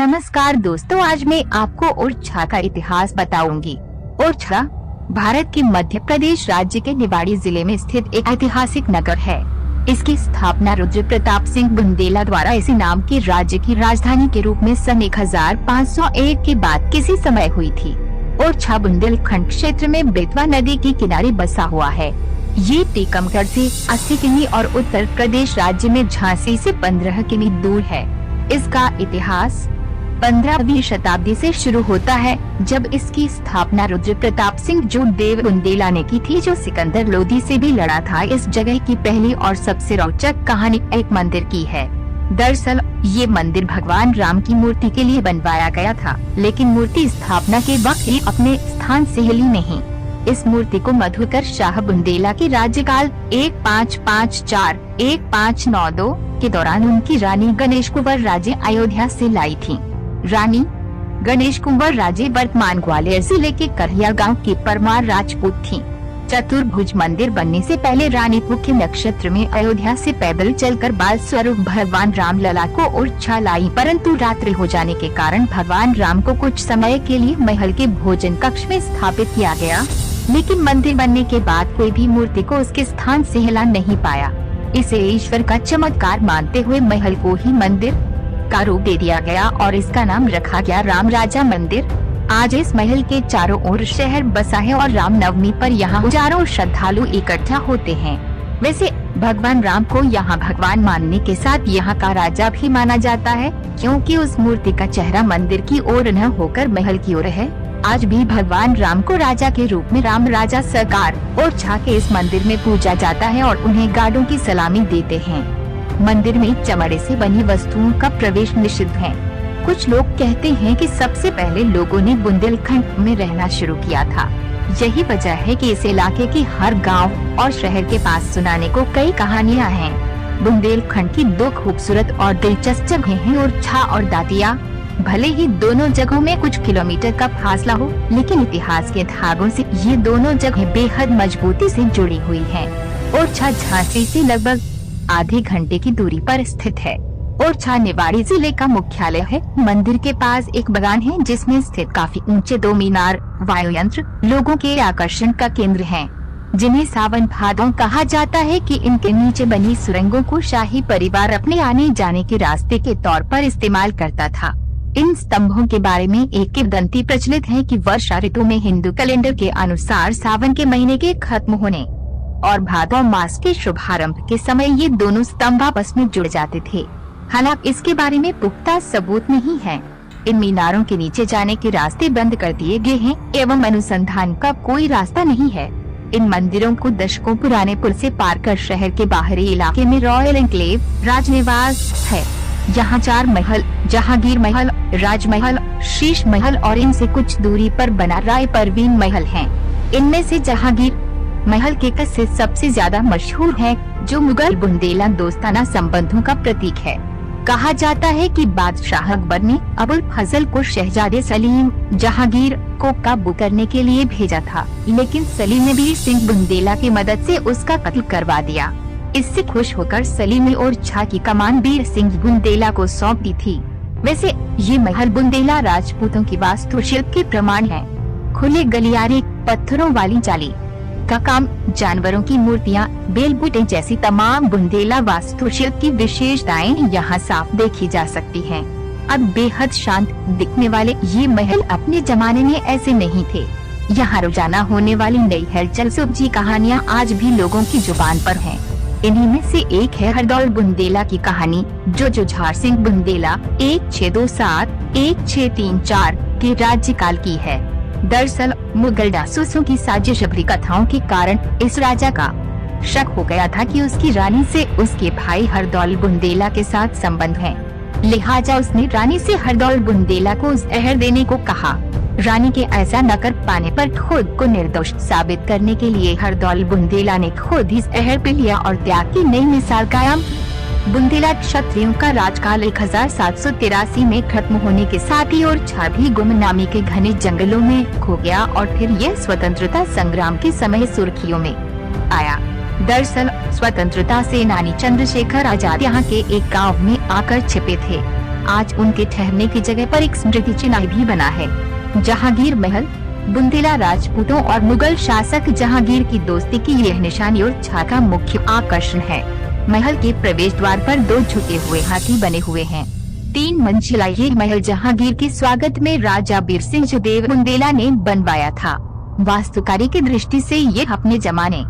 नमस्कार दोस्तों, आज मैं आपको ओरछा का इतिहास बताऊंगी। ओरछा भारत के मध्य प्रदेश राज्य के निवाड़ी जिले में स्थित एक ऐतिहासिक नगर है। इसकी स्थापना रुद्र प्रताप सिंह बुंदेला द्वारा इसी नाम के राज्य की राजधानी के रूप में सन 1501 के बाद किसी समय हुई थी। ओरछा बुंदेलखंड क्षेत्र में बेतवा नदी के किनारे बसा हुआ है। ये टीकमगढ़ से 80 किमी और उत्तर प्रदेश राज्य में झांसी से 15 किमी दूर है। इसका इतिहास 15वीं शताब्दी से शुरू होता है, जब इसकी स्थापना रुद्र प्रताप सिंह जो देव बुंदेला ने की थी, जो सिकंदर लोदी से भी लड़ा था। इस जगह की पहली और सबसे रोचक कहानी एक मंदिर की है। दरअसल ये मंदिर भगवान राम की मूर्ति के लिए बनवाया गया था, लेकिन मूर्ति स्थापना के वक्त ही अपने स्थान से हिली नहीं। इस मूर्ति को मधुकर शाह बुंदेला के राज्यकाल 1554-1592 के दौरान उनकी रानी गणेश कुंवर राजे अयोध्या से लाई थी। रानी गणेश कुंवर राजे वर्तमान ग्वालियर जिले के करहिया गांव की परमार राजपूत थीं। चतुर्भुज मंदिर बनने से पहले रानी मुख्य नक्षत्र में अयोध्या से पैदल चलकर बाल स्वरूप भगवान राम लला को ओरछा लाई, परंतु रात्रि हो जाने के कारण भगवान राम को कुछ समय के लिए महल के भोजन कक्ष में स्थापित किया गया, लेकिन मंदिर बनने के बाद कोई भी मूर्ति को उसके स्थान से हिला नहीं पाया। इसे ईश्वर का चमत्कार मानते हुए महल को ही मंदिर का रूप दे दिया गया और इसका नाम रखा गया राम राजा मंदिर। आज इस महल के चारों ओर शहर बसा है और रामनवमी पर यहाँ हजारों श्रद्धालु इकट्ठा होते हैं। वैसे भगवान राम को यहाँ भगवान मानने के साथ यहाँ का राजा भी माना जाता है, क्योंकि उस मूर्ति का चेहरा मंदिर की ओर न होकर महल की ओर है। आज भी भगवान राम को राजा के रूप में राम राजा सरकार ओरछा के इस मंदिर में पूजा जाता है और उन्हें गार्डों की सलामी देते हैं। मंदिर में चमड़े से बनी वस्तुओं का प्रवेश निषिद्ध है। कुछ लोग कहते हैं कि सबसे पहले लोगों ने बुंदेलखंड में रहना शुरू किया था। यही वजह है कि इस इलाके की हर गांव और शहर के पास सुनाने को कई कहानियां हैं। बुंदेलखंड की दो खूबसूरत और दिलचस्प जगहें हैं, ओरछा और दातिया। भले ही दोनों जगहों में कुछ किलोमीटर का फासला हो, लेकिन इतिहास के धागों से ये दोनों जगहें बेहद मजबूती से जुड़ी हुई हैं। ओरछा झांसी से लगभग आधे घंटे की दूरी पर स्थित है। ओरछा निवाड़ी जिले का मुख्यालय है। मंदिर के पास एक बागान है, जिसमें स्थित काफी ऊंचे 2 मीनार वायुयंत्र लोगों के आकर्षण का केंद्र हैं, जिन्हें सावन भादों कहा जाता है कि इनके नीचे बनी सुरंगों को शाही परिवार अपने आने जाने के रास्ते के तौर पर इस्तेमाल करता था। इन स्तंभों के बारे में एक किंवदंती प्रचलित है कि वर्षा ऋतु में हिंदू कैलेंडर के अनुसार सावन के महीने के खत्म होने और भादौ मास के शुभारंभ के समय ये दोनों स्तंभ आपस में जुड़ जाते थे। हालांकि इसके बारे में पुख्ता सबूत नहीं है। इन मीनारों के नीचे जाने के रास्ते बंद कर दिए गए हैं एवं अनुसंधान का कोई रास्ता नहीं है। इन मंदिरों को दशकों पुराने पुल से पार कर शहर के बाहरी इलाके में रॉयल एनक्लेव राजनिवास है। यहाँ 4 महल, जहांगीर महल, राजमहल, शीश महल और इनसे कुछ दूरी पर बना राय परवीन महल हैं। इनमें से जहांगीर महल के किस्से सबसे ज्यादा मशहूर है, जो मुगल बुंदेला दोस्ताना संबंधों का प्रतीक है। कहा जाता है कि बादशाह अकबर ने अबुल फजल को शहजादे सलीम जहांगीर को काबू करने के लिए भेजा था, लेकिन सलीम ने वीर सिंह बुंदेला की मदद से उसका कत्ल करवा दिया। इससे खुश होकर सलीम ने ओरछा की कमान वीर सिंह बुंदेला को सौंप दी थी। वैसे ये महल बुंदेला राजपूतों की वास्तुशिल्प के प्रमाण है। खुले गलियारे, पत्थरों वाली जाली का काम, जानवरों की मूर्तियाँ, बेलबूटे जैसी तमाम बुंदेला वास्तुशिल्प की विशेषताएं यहाँ साफ देखी जा सकती हैं। अब बेहद शांत दिखने वाले ये महल अपने जमाने में ऐसे नहीं थे। यहाँ रोजाना होने वाली नई हलचल सब्जी कहानियाँ आज भी लोगों की जुबान पर हैं। इन्हीं में से एक है हरदौल बुंदेला की कहानी, जो जुझार सिंह बुंदेला 1627-1634 के राज्यकाल की है। दरअसल मुगल जासूसों की साजिश भरी कथाओं के कारण इस राजा का शक हो गया था कि उसकी रानी से उसके भाई हरदौल बुंदेला के साथ संबंध है। लिहाजा उसने रानी से हरदौल बुंदेला को जहर देने को कहा। रानी के ऐसा न कर पाने पर खुद को निर्दोष साबित करने के लिए हरदौल बुंदेला ने खुद ही जहर पी लिया और त्याग की नई मिसाल कायम। बुंदेला क्षत्रियों का राजकाल 1783 में खत्म होने के साथ ही ओरछा भी गुमनामी के घने जंगलों में खो गया और फिर यह स्वतंत्रता संग्राम के समय सुर्खियों में आया। दरअसल स्वतंत्रता सेनानी चंद्रशेखर आजाद यहाँ के एक गांव में आकर छिपे थे। आज उनके ठहरने की जगह पर एक स्मृति चिन्ह भी बना है। जहांगीर महल बुंदेला राजपूतों और मुगल शासक जहांगीर की दोस्ती की यह निशानी ओरछा का मुख्य आकर्षण है। महल के प्रवेश द्वार पर 2 झुके हुए हाथी बने हुए हैं। 3 मंजिला ये महल जहांगीर के स्वागत में राजा बीर सिंह देव बुंदेला ने बनवाया था। वास्तुकारी की दृष्टि से ये अपने जमाने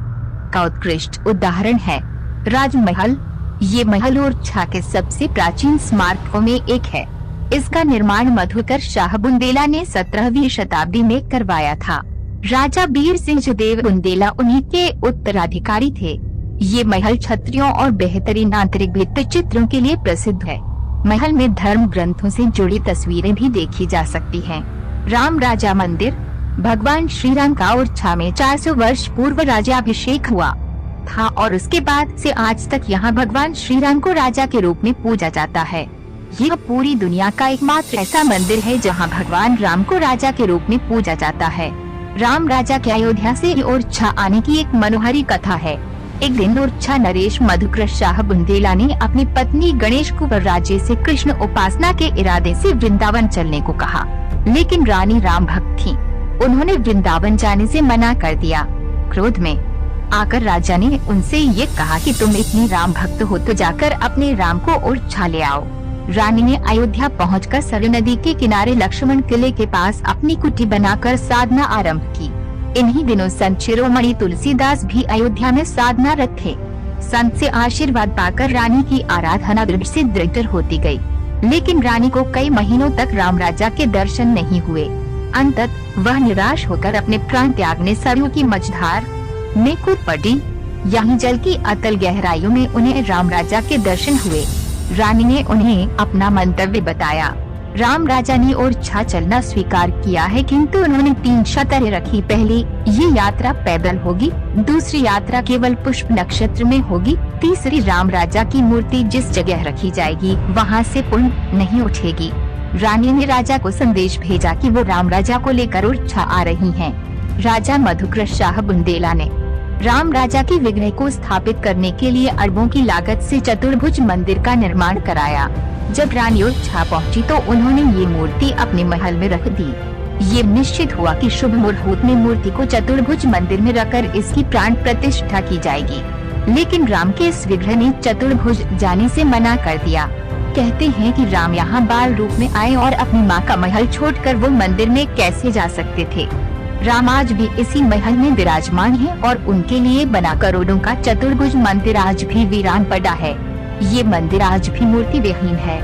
का उत्कृष्ट उदाहरण है। राजमहल ये महल ओरछा के सबसे प्राचीन स्मारकों में एक है। इसका निर्माण मधुकर शाह बुंदेला ने 17वीं शताब्दी में करवाया था। राजा बीर सिंह देव बुंदेला उन्हीं के उत्तराधिकारी थे। ये महल छत्रियों और बेहतरीन आंतरिक भित्ति चित्रों के लिए प्रसिद्ध है। महल में धर्म ग्रंथों से जुड़ी तस्वीरें भी देखी जा सकती हैं। राम राजा मंदिर भगवान श्री राम का ओरछा में 400 वर्ष पूर्व राज्याभिषेक हुआ था और उसके बाद से आज तक यहाँ भगवान श्री राम को राजा के रूप में पूजा जाता है। यह पूरी दुनिया का एकमात्र ऐसा मंदिर है जहाँ भगवान राम को राजा के रूप में पूजा जाता है। राम राजा के अयोध्या से ओरछा आने की एक मनोहारी कथा है। एक दिन ओरछा नरेश मधुकर शाह बुंदेला ने अपनी पत्नी गणेश कुंवर राजे से कृष्ण उपासना के इरादे से वृंदावन चलने को कहा, लेकिन रानी राम भक्त थी। उन्होंने वृंदावन जाने से मना कर दिया। क्रोध में आकर राजा ने उनसे ये कहा कि तुम इतनी राम भक्त हो तो जाकर अपने राम को ओरछा ले आओ। रानी ने अयोध्या पहुंचकर सरयू नदी के किनारे लक्ष्मण किले के पास अपनी कुटी बनाकर साधना आरंभ की। इन्हीं दिनों संत शिरोमणि तुलसीदास भी अयोध्या में साधनारत थे। संत से आशीर्वाद पाकर रानी की आराधना दृढ़ से दृढ़ होती गई, लेकिन रानी को कई महीनों तक राम राजा के दर्शन नहीं हुए। अंततः वह निराश होकर अपने प्राण त्यागने सरयू की मझधार में कूद पड़ी। यहीं जल की अतल गहराइयों में उन्हें राम राजा के दर्शन हुए। रानी ने उन्हें अपना मंतव्य बताया। राम राजा ने ओरछा चलना स्वीकार किया है, किंतु उन्होंने 3 शर्तें रखी। पहली, ये यात्रा पैदल होगी। दूसरी, यात्रा केवल पुष्प नक्षत्र में होगी। तीसरी, राम राजा की मूर्ति जिस जगह रखी जाएगी वहाँ से पुण्य नहीं उठेगी। रानी ने राजा को संदेश भेजा कि वो राम राजा को लेकर ओरछा आ रही हैं। राजा मधुकर शाह बुंदेला ने राम राजा की विग्रह को स्थापित करने के लिए अरबों की लागत से चतुर्भुज मंदिर का निर्माण कराया। जब रानी ओरछा पहुंची तो उन्होंने ये मूर्ति अपने महल में रख दी। ये निश्चित हुआ कि शुभ मुहूर्त में मूर्ति को चतुर्भुज मंदिर में रखकर इसकी प्राण प्रतिष्ठा की जाएगी, लेकिन राम के इस विग्रह ने चतुर्भुज जाने से मना कर दिया। कहते हैं कि राम यहाँ बाल रूप में आए और अपनी माँ का महल छोड़कर वो मंदिर में कैसे जा सकते थे। राम आज भी इसी महल में विराजमान है और उनके लिए बना करोड़ों का चतुर्भुज मंदिर आज भी वीरान पड़ा है। ये मंदिर आज भी मूर्ति विहीन है।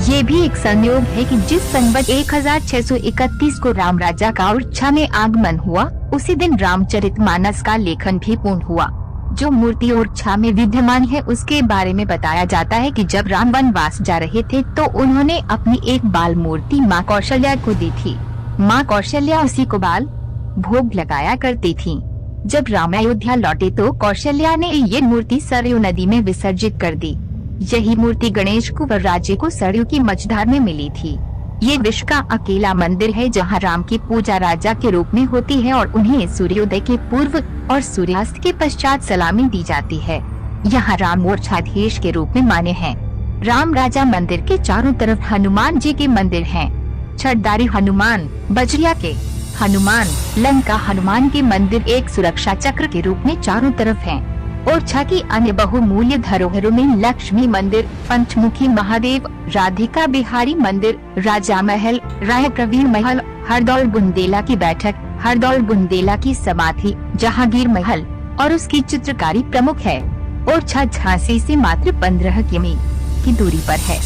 ये भी एक संयोग है कि जिस संवत 1631 को राम राजा का ओरछा में आगमन हुआ, उसी दिन रामचरितमानस का लेखन भी पूर्ण हुआ। जो मूर्ति ओरछा में विद्यमान है उसके बारे में बताया जाता है कि जब राम वनवास जा रहे थे तो उन्होंने अपनी एक बाल मूर्ति माँ कौशल्या को दी थी। माँ कौशल्या उसी को बाल भोग लगाया करती थी। जब राम अयोध्या लौटे तो कौशल्या ने ये मूर्ति सरयू नदी में विसर्जित कर दी। यही मूर्ति गणेश कुंवर राजे को सरयू की मझधार में मिली थी। ये विश्व का अकेला मंदिर है जहाँ राम की पूजा राजा के रूप में होती है और उन्हें सूर्योदय के पूर्व और सूर्यास्त के पश्चात सलामी दी जाती है। यहाँ राम ओरछाधीश के रूप में माने हैं। राम राजा मंदिर के चारों तरफ हनुमान जी के मंदिर हैं। छठधारी हनुमान, बजरिया के हनुमान, लंका हनुमान के मंदिर एक सुरक्षा चक्र के रूप में चारों तरफ हैं। ओरछा की अन्य बहुमूल्य धरोहरों में लक्ष्मी मंदिर, पंचमुखी महादेव, राधिका बिहारी मंदिर, राजा महल, राय प्रवीण महल, हरदौल बुंदेला की बैठक, हरदौल बुंदेला की समाधि, जहांगीर महल और उसकी चित्रकारी प्रमुख है। ओरछा झांसी से मात्र 15 किमी की दूरी पर है।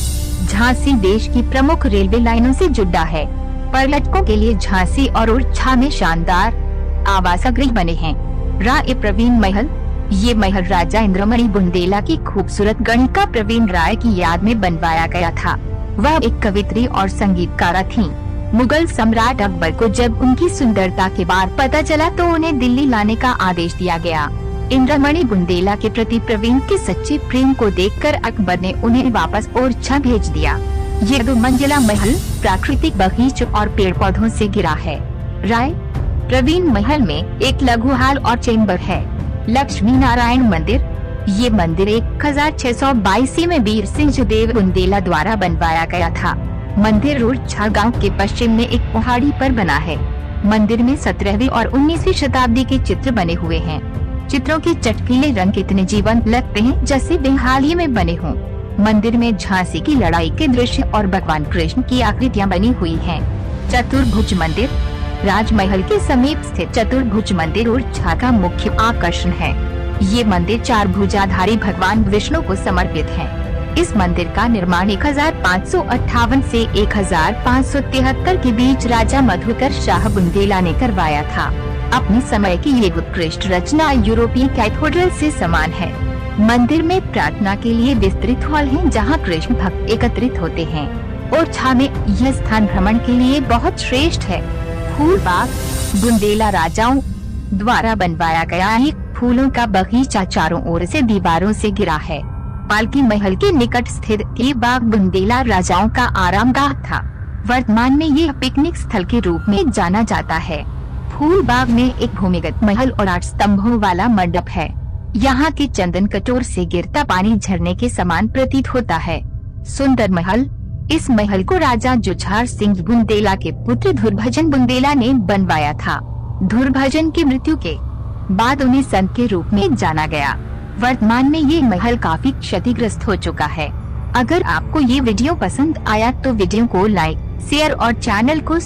झांसी देश की प्रमुख रेलवे लाइनों से जुड़ा है। पर्यटकों के लिए झांसी और ओरछा में शानदार आवास गृह बने हैं। राय प्रवीण महल, ये महल राजा इंद्रमणि बुंदेला की खूबसूरत गणिका प्रवीण राय की याद में बनवाया गया था। वह एक कवित्री और संगीतकारा थीं। मुगल सम्राट अकबर को जब उनकी सुंदरता के बारे में पता चला तो उन्हें दिल्ली लाने का आदेश दिया गया। इंद्रमणि बुंदेला के प्रति प्रवीण के सच्चे प्रेम को देखकर अकबर ने उन्हें वापस ओरछा भेज दिया। ये 2 मंजिला महल प्राकृतिक बगीचों और पेड़ पौधों से घिरा है। राय प्रवीण महल में एक लघु हॉल और चेम्बर है। लक्ष्मी नारायण मंदिर, ये मंदिर 1622 ईस्वी में वीर सिंह देव बुंदेला द्वारा बनवाया गया था। मंदिर रूरछा गांव के पश्चिम में एक पहाड़ी पर बना है। मंदिर में 17वीं और 19वीं शताब्दी के चित्र बने हुए हैं। चित्रों के चटकीले रंग इतने जीवंत लगते हैं जैसे वे हाल ही में बने हों। मंदिर में झांसी की लड़ाई के दृश्य और भगवान कृष्ण की आकृतियां बनी हुई हैं। चतुर्भुज मंदिर राजमहल के समीप स्थित चतुर्भुज मंदिर रूरछा का मुख्य आकर्षण है। ये मंदिर 4 भुजाधारी भगवान विष्णु को समर्पित है। इस मंदिर का निर्माण 1558 से 1573 के बीच राजा मधुकर शाह बुंदेला ने करवाया था। अपने समय की ये उत्कृष्ट रचना यूरोपीय कैथेड्रल से समान है। मंदिर में प्रार्थना के लिए विस्तृत हॉल है जहां कृष्ण भक्त एकत्रित होते हैं। ओरछा में यह स्थान भ्रमण के लिए बहुत श्रेष्ठ है। फूल बाग बुंदेला राजाओं द्वारा बनवाया गया एक फूलों का बगीचा चारों ओर से दीवारों से घिरा है। पालकी महल के निकट स्थित ये बाग बुंदेला राजाओं का आरामगाह था। वर्तमान में ये पिकनिक स्थल के रूप में जाना जाता है। फूल बाग में एक भूमिगत महल और 8 स्तंभों वाला मंडप है। यहाँ के चंदन कटोर से गिरता पानी झरने के समान प्रतीत होता है। सुंदर महल इस महल को राजा जुझार सिंह बुंदेला के पुत्र धुरभजन बुंदेला ने बनवाया था। धुरभजन की मृत्यु के बाद उन्हें संत के रूप में जाना गया। वर्तमान में ये महल काफी क्षतिग्रस्त हो चुका है। अगर आपको ये वीडियो पसंद आया तो वीडियो को लाइक, शेयर और चैनल को